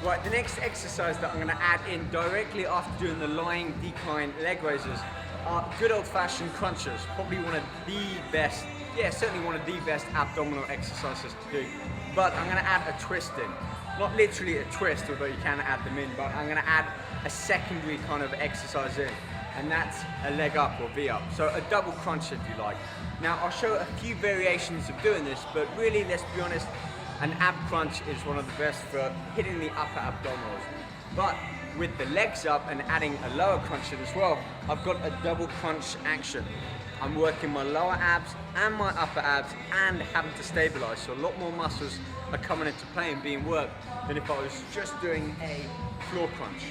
Right, the next exercise that I'm going to add in directly after doing the lying decline leg raises are good old-fashioned crunches. Probably one of the best, certainly one of the best abdominal exercises to do. But I'm going to add a twist in. Not literally a twist, although you can add them in, but I'm going to add a secondary kind of exercise in. And that's a leg up or V up. So a double crunch if you like. Now I'll show a few variations of doing this, but really, let's be honest, an ab crunch is one of the best for hitting the upper abdominals. But with the legs up and adding a lower crunch in as well, I've got a double crunch action. I'm working my lower abs and my upper abs and having to stabilize. So a lot more muscles are coming into play and being worked than if I was just doing a floor crunch.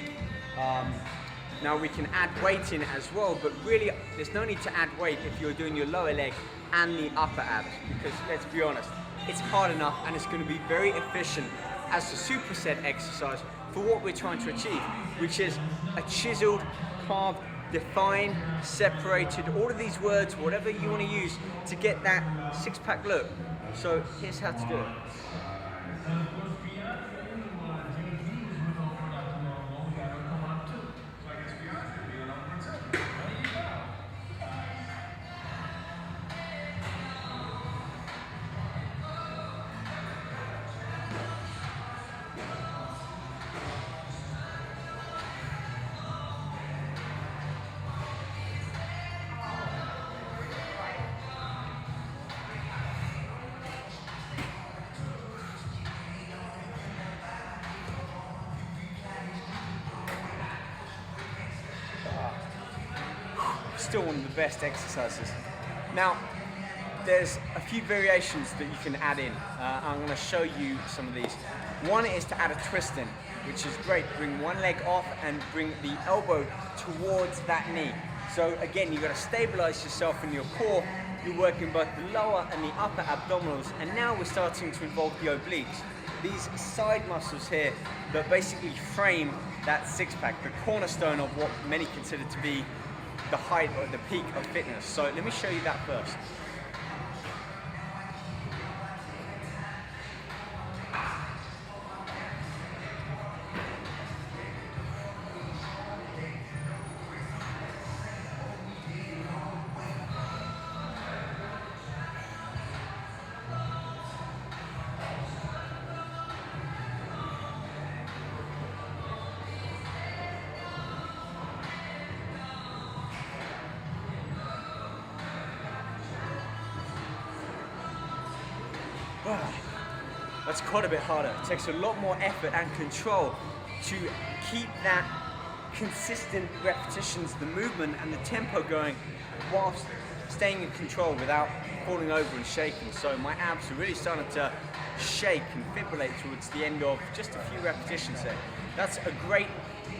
Now we can add weight in as well, but really there's no need to add weight if you're doing your lower leg and the upper abs, because let's be honest, it's hard enough and it's going to be very efficient as a superset exercise for what we're trying to achieve, which is a chiseled, carved, defined, separated, all of these words, whatever you want to use to get that six-pack look. So here's how to do it. Still one of the best exercises. Now, there's a few variations that you can add in. I'm going to show you some of these. One is to add a twist in, which is great. Bring one leg off and bring the elbow towards that knee. So again, you've got to stabilize yourself in your core. You're working both the lower and the upper abdominals, and now we're starting to involve the obliques. These side muscles here that basically frame that six-pack, the cornerstone of what many consider to be the height or the peak of fitness. So let me show you that first. That's quite a bit harder. It takes a lot more effort and control to keep that consistent repetitions, the movement and the tempo going whilst staying in control without falling over and shaking. So my abs are really starting to shake and fibrillate towards the end of just a few repetitions there. That's a great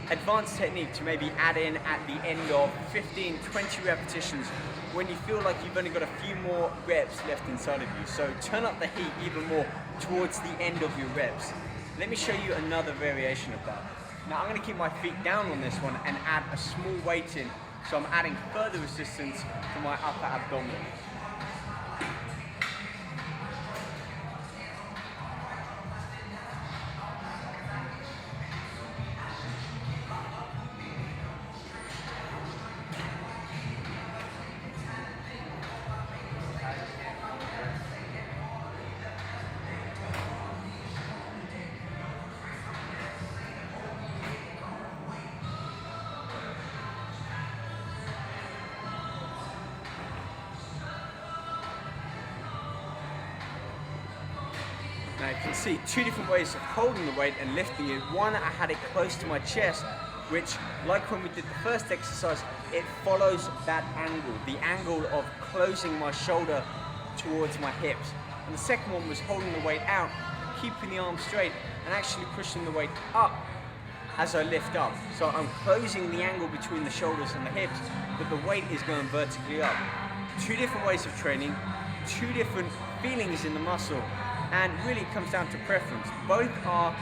advanced technique to maybe add in at the end of 15, 20 repetitions when you feel like you've only got a few more reps left inside of you. So turn up the heat even more towards the end of your reps. Let me show you another variation of that. Now I'm going to keep my feet down on this one and add a small weight in. So I'm adding further resistance to my upper abdomen. Now you can see two different ways of holding the weight and lifting it. One, I had it close to my chest, which, like when we did the first exercise, it follows that angle, the angle of closing my shoulder towards my hips. And the second one was holding the weight out, keeping the arm straight, and actually pushing the weight up as I lift up. So I'm closing the angle between the shoulders and the hips, but the weight is going vertically up. Two different ways of training, two different feelings in the muscle, and really it comes down to preference. Both are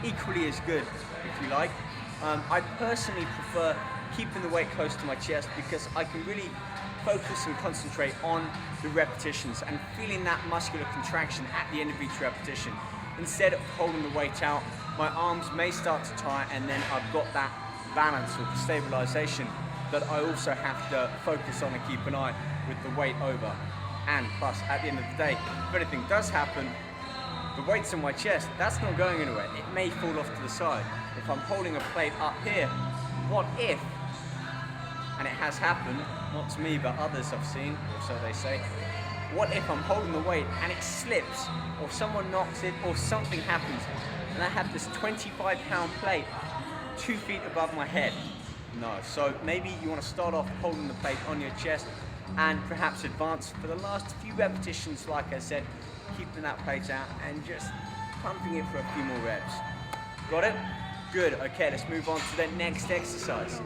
equally as good, if you like. I personally prefer keeping the weight close to my chest because I can really focus and concentrate on the repetitions and feeling that muscular contraction at the end of each repetition, instead of holding the weight out my arms may start to tire, and then I've got that balance or the stabilization that I also have to focus on and keep an eye with the weight over. And plus, at the end of the day, if anything does happen, the weight's in my chest, that's not going anywhere. It may fall off to the side. If I'm holding a plate up here, what if, and it has happened, not to me, but others I've seen, or so they say, what if I'm holding the weight and it slips, or someone knocks it, or something happens, and I have this 25-pound plate 2 feet above my head? No. So maybe you want to start off holding the plate on your chest and perhaps advance for the last few repetitions, like I said, keeping that plate out and just pumping it for a few more reps. Got it? Good. Okay, let's move on to the next exercise.